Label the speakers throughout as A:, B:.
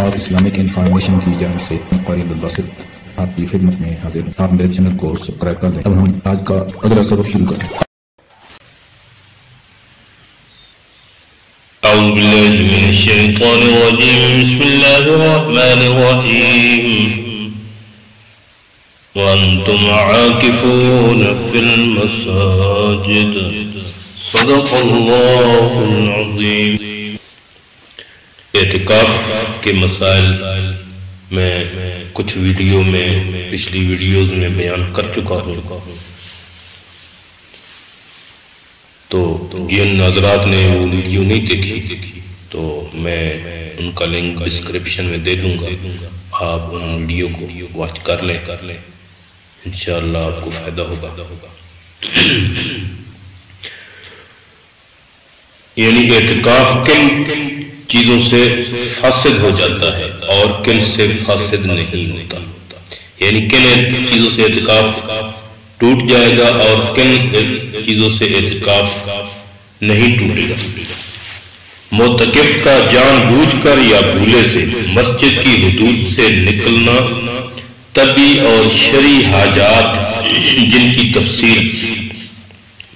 A: اور Islamic information کی جانب سے قاری عبدالباسط آپ کی خدمت میں حاضر ہوں۔ آپ میرے چینل کو سبسکرائب کر دیں۔ اب ہم آج کا اگلا سبق شروع کریں۔
B: اعوذ باللہ من الشیطان الرجیم، بسم اللہ الرحمن الرحیم، وانتم عاکفون فی المساجد، صدق اللہ العظیم۔ اعتکاف کے مسائل میں کچھ ویڈیو میں پچھلی ویڈیوز میں بیان کر چکا ہوں، تو جن حضرات نے وہ ویڈیو نہیں دیکھی تو میں ان کا لنک ڈسکرپشن میں دے دوں گا، آپ ان ویڈیو کو واچ کر لیں، انشاءاللہ آپ کو فائدہ ہوگا۔ یعنی اعتکاف کن چیزوں سے فاسد ہو جاتا ہے اور کن سے فاسد نہیں ہوتا، یعنی کن چیزوں سے اعتکاف ٹوٹ جائے گا اور کن چیزوں سے اعتکاف نہیں ٹوٹے گا۔ معتکف کا جان بوجھ کر یا بھولے سے مسجد کی حدود سے نکلنا طبی اور شرعی حاجات جن کی تفصیل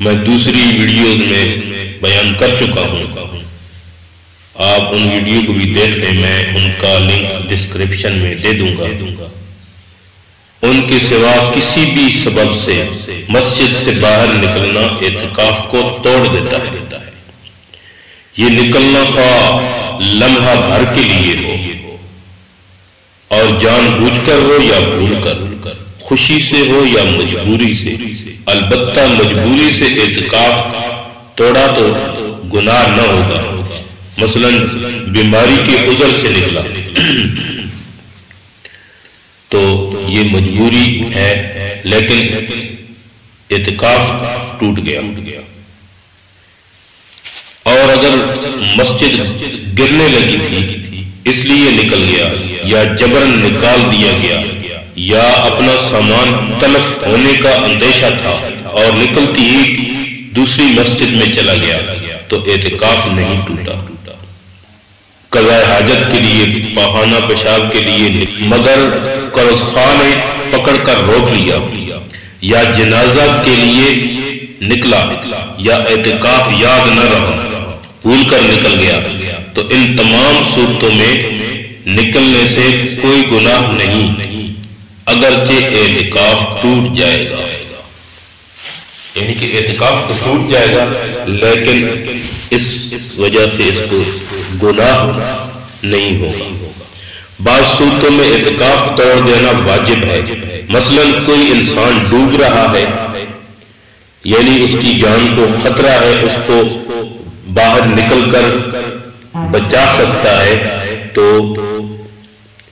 B: میں دوسری ویڈیوز میں بیان کر چکا ہوں، آپ ان ویڈیو کو بھی دیکھ لیں، میں ان کا لنک ڈسکرپشن میں دے دوں گا۔ ان کے سوا کسی بھی سبب سے مسجد سے باہر نکلنا اعتکاف کو توڑ دیتا ہے۔ یہ نکلنا خواہ لمحہ بھر کے لیے ہو اور جان بوجھ کر ہو یا بھول کر، خوشی سے ہو یا مجبوری سے، البتہ مجبوری سے اعتکاف توڑا تو گناہ نہ ہوگا۔ مثلا بیماری کے عذر سے نکلا تو یہ مجبوری ہے، لیکن اعتکاف ٹوٹ گیا۔ اور اگر مسجد گرنے لگی تھی اس لیے نکل گیا، یا جبرن نکال دیا گیا، یا اپنا سامان تلف ہونے کا اندیشہ تھا اور نکلتی ہی دوسری مسجد میں چلا گیا تو اعتکاف نہیں ٹوٹا۔ قضاء حاجت کے لیے، پاخانہ پیشاب کے لیے، مگر قرض خواہ نے پکڑ کر روک لیا، یا جنازہ کے لیے نکلا، یا اعتکاف یاد نہ رہا، بھول کر نکل گیا، تو ان تمام صورتوں میں نکلنے سے کوئی گناہ نہیں، اگرچہ اعتکاف ٹوٹ جائے گا۔ یعنی کہ اعتکاف تو ٹوٹ جائے گا لیکن اس وجہ سے اس کو گناہ نہیں ہوگا۔ بعض صورتوں میں اعتکاف توڑ دینا واجب ہے، مثلا کوئی انسان ڈوب رہا ہے، یعنی اس کی جان کو خطرہ ہے، اس کو باہر نکل کر بچا سکتا ہے تو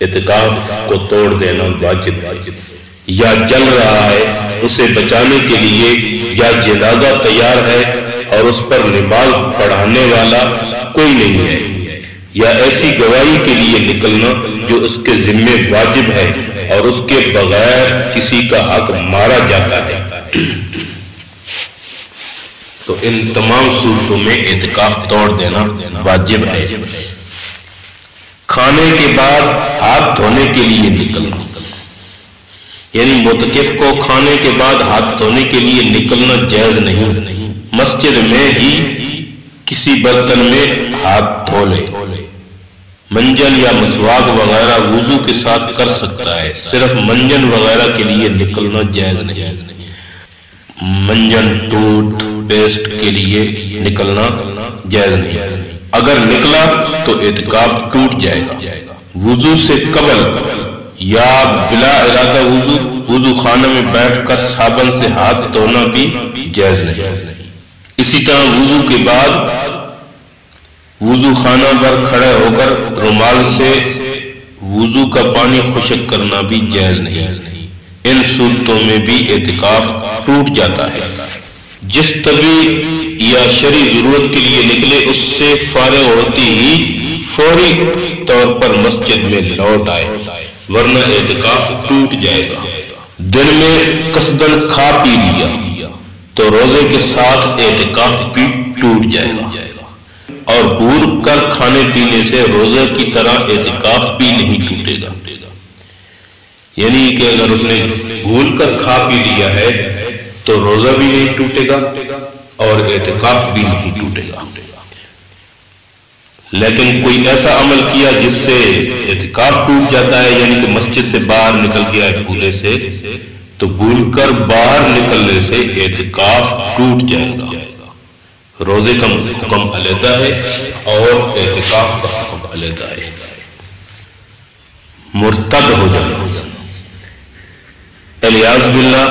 B: اعتکاف کو توڑ دینا واجب ہے۔ یا جل رہا ہے، اسے بچانے کے لیے یا جنازہ تیار ہے اور اس پر نماز پڑھانے والا کوئی نہیں ہے، یا ایسی گواہی کے لیے نکلنا جو اس کے ذمہ واجب ہے اور اس کے بغیر کسی کا حق مارا جاتا ہے، تو ان تمام صورتوں میں اعتکاف توڑ دینا واجب ہے۔ کھانے کے بعد ہاتھ دھونے کے لیے نکلنا، یعنی معتکف کو کھانے کے بعد ہاتھ دھونے کے لیے نکلنا جائز نہیں، مسجد میں ہی کسی برتن میں ہاتھ دھو لے، منجن یا مسواک وغیرہ وضو کے ساتھ کر سکتا ہے، صرف منجن وغیرہ کے لیے نکلنا جائز نہیں۔ منجن، ٹوتھ پیسٹ کے لیے نکلنا جائز نہیں، اگر نکلا تو اعتکاف ٹوٹ جائے گا۔ وضو سے قبل یا بلا ارادہ وضو خانہ میں بیٹھ کر صابن سے ہاتھ دھونا بھی جائز نہیں۔ اسی طرح وضو کے بعد وضو خانہ پر کھڑے ہو کر رومال سے وضو کا پانی خشک کرنا بھی جائز نہیں، ان صورتوں میں بھی اعتکاف ٹوٹ جاتا ہے۔ جس طبی یا شرعی ضرورت کے لیے نکلے اس سے فارغ ہوتی ہی فوری طور پر مسجد میں لوٹ آئے، ورنہ اعتکاف ٹوٹ جائے گا۔ دن میں قصدن کھا پی لیا تو روزے کے ساتھ اعتکاف بھی ٹوٹ جائے گا، اور بھول کر کھانے پینے سے روزہ کی طرح اعتکاف بھی نہیں ٹوٹے گا۔ یعنی کہ اگر اس نے بھول کر کھا پی لیا ہے تو روزہ بھی نہیں ٹوٹے گا اور اعتکاف بھی نہیں ٹوٹے گا۔ لیکن کوئی ایسا عمل کیا جس سے اعتکاف ٹوٹ جاتا ہے، یعنی کہ مسجد سے باہر نکل گیا ہے بھولے سے، تو بھول کر باہر نکلنے سے اعتکاف ٹوٹ جائے گا۔ روزے کا حکم علیحدہ ہے اور اعتکاف کا حکم علیحدہ ہے۔ مرتد ہو جانا، الیاذ باللہ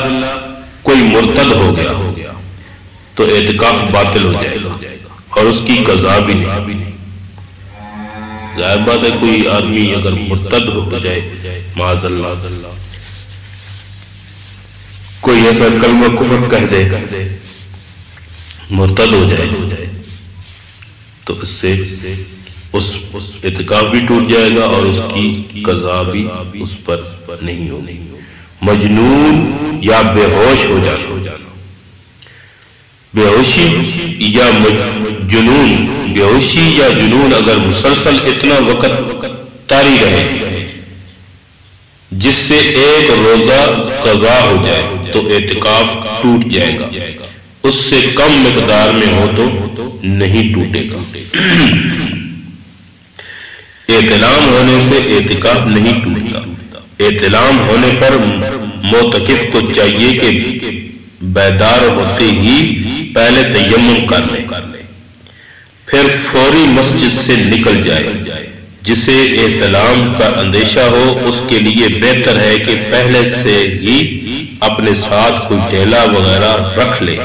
B: کوئی مرتد ہو گیا تو اعتکاف باطل ہو جائے گا اور اس کی قضا بھی نہیں۔ ظاہر بات ہے کوئی آدمی اگر مرتد ہو جائے، معاذ اللہ کوئی ایسا کلمہ کفر کہہ دے، مرتد ہو جائے تو اس سے اس اعتکاف بھی ٹوٹ جائے گا اور اس کی قضا بھی اس پر نہیں ہوگی۔ مجنون یا بے ہوش ہو جانا، بے ہوشی یا جنون، بے ہوشی یا جنون اگر مسلسل اتنا وقت طاری رہے جس سے ایک روزہ قضا ہو جائے تو اعتکاف ٹوٹ جائے گا، اس سے کم مقدار میں ہو تو نہیں ٹوٹے گا۔ احتلام ہونے سے اعتکاف نہیں ٹوٹتا۔ احتلام ہونے پر معتکف کو چاہیے کہ بیدار ہوتے ہی پہلے تیمم کر لے، پھر فوری مسجد سے نکل جائے۔ جسے احتلام کا اندیشہ ہو اس کے لیے بہتر ہے کہ پہلے سے ہی اپنے ساتھ کوئی ڈھیلا وغیرہ رکھ لے،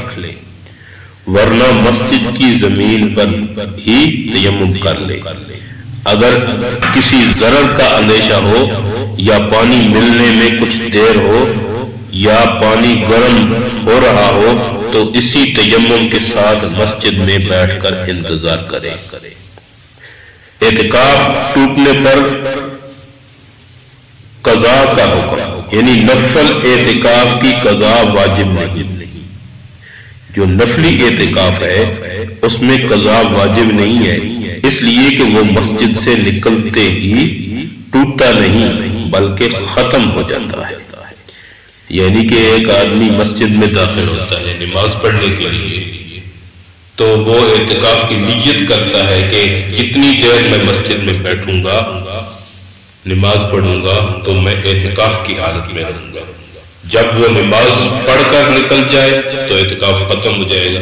B: ورنہ مسجد کی زمین پر ہی تیمم کر لے۔ اگر کسی ضرر کا اندیشہ ہو یا پانی ملنے میں کچھ دیر ہو یا پانی گرم ہو رہا ہو تو اسی تیمم کے ساتھ مسجد میں بیٹھ کر انتظار کرے۔ اعتکاف ٹوٹنے پر قضا کا حکم، یعنی نفل اعتکاف کی قضا واجب نہیں۔ جو نفلی اعتکاف ہے اس میں قضا واجب نہیں ہے، اس لیے کہ وہ مسجد سے نکلتے ہی ٹوٹتا نہیں بلکہ ختم ہو جاتا ہے۔ یعنی کہ ایک آدمی مسجد میں داخل ہوتا ہے نماز پڑھنے کے لیے تو وہ اعتکاف کی نیت کرتا ہے کہ جتنی دیر میں مسجد میں بیٹھوں گا نماز پڑھوں گا تو میں اعتکاف کی حالت میں رہوں گا۔ جب وہ نماز پڑھ کر نکل جائے تو اعتکاف ختم ہو جائے گا،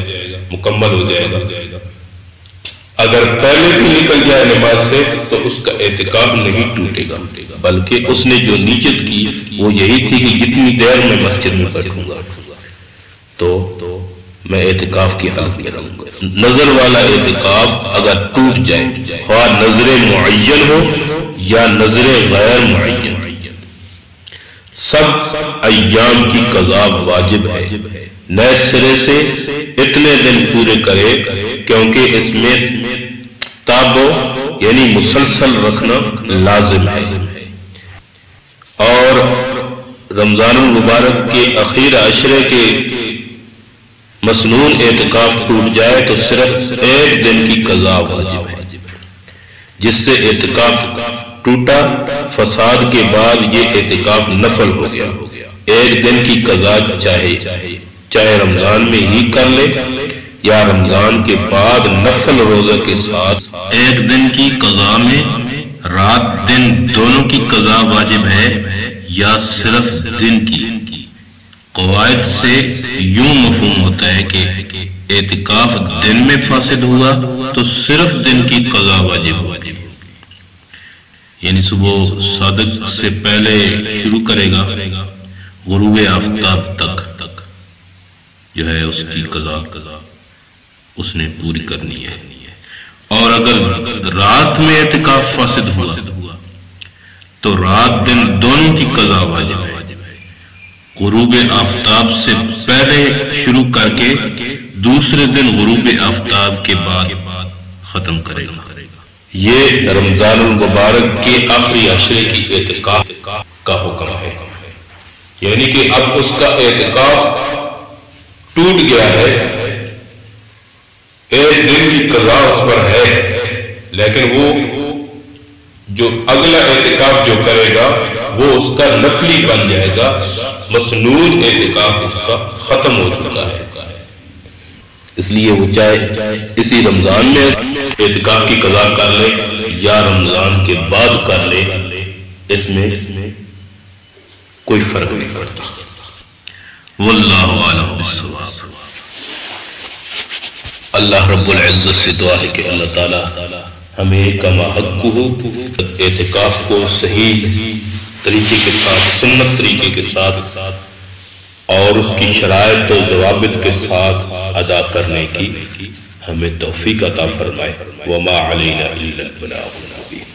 B: مکمل ہو جائے گا۔ اگر پہلے بھی نکل جائے نماز سے تو اس کا اعتکاف نہیں ٹوٹے گا، بلکہ اس نے جو نیت کی وہ یہی تھی کہ جتنی دیر میں مسجد میں بیٹھوں گا تو میں اعتکاف کی حالت میں رہوں گا۔ نظر والا اعتکاف اگر ٹوٹ جائے، خواہ نظر معین ہو یا نظر غیر معین، سب ایام کی قضا واجب ہے۔ نئے سرے سے اتنے دن پورے کرے کیونکہ اس میں تابو یعنی مسلسل رکھنا لازم ہے۔ اور رمضان المبارک کے اخیر عشرے کے مسنون اعتکاف ٹوٹ جائے تو صرف ایک دن کی قضا واجب ہے، جس سے اعتکاف ٹوٹا، فساد کے بعد یہ اعتکاف نفل ہو گیا۔ ایک دن کی قضا چاہے رمضان میں ہی کر لے یا رمضان کے بعد نفل روزہ کے ساتھ۔ ایک دن کی قضا میں رات دن دونوں کی قضا واجب ہے یا صرف دن کی؟ قواعد سے یوں مفہوم ہوتا ہے کہ اعتکاف دن میں فاسد ہوا تو صرف دن کی قضا واجب ہوگی، یعنی صبح صادق سے پہلے شروع کرے گا، غروب آفتاب تک جو ہے اس کی قضا اس نے پوری کرنی ہے۔ اور اگر رات میں اعتکاف فاسد ہوا تو رات دن دونوں کی قضا واجب ہے، غروب آفتاب سے پہلے شروع کر کے دوسرے دن غروب آفتاب کے بعد ختم کرے گا۔ یہ رمضان المبارک کے آخری عشرے کی اعتکاف کا حکم ہے، یعنی کہ اب اس کا اعتکاف ٹوٹ گیا ہے، ایک دن کی قضا اس پر ہے لیکن وہ جو اگلا اعتکاف جو کرے گا وہ اس کا نفلی بن جائے گا، مسنون اعتکاف اس کا ختم ہو چکا ہے۔ اس لیے وہ چاہے اسی رمضان میں اعتکاف کی قضا کر لے یا رمضان کے بعد کر لے، اس میں کوئی فرق نہیں پڑتا۔ واللہ اعلم بالصواب۔ اللہ رب العزت سے دعا ہے کہ اللہ تعالی ہمیں کما حق ہو اعتکاف کو صحیح طریقے کے ساتھ، سنت طریقے کے ساتھ اور اس کی شرائط و ضوابط کے ساتھ ادا کرنے کی ہمیں توفیق عطا فرمائے۔ وما علینا الا البلاغ المبین۔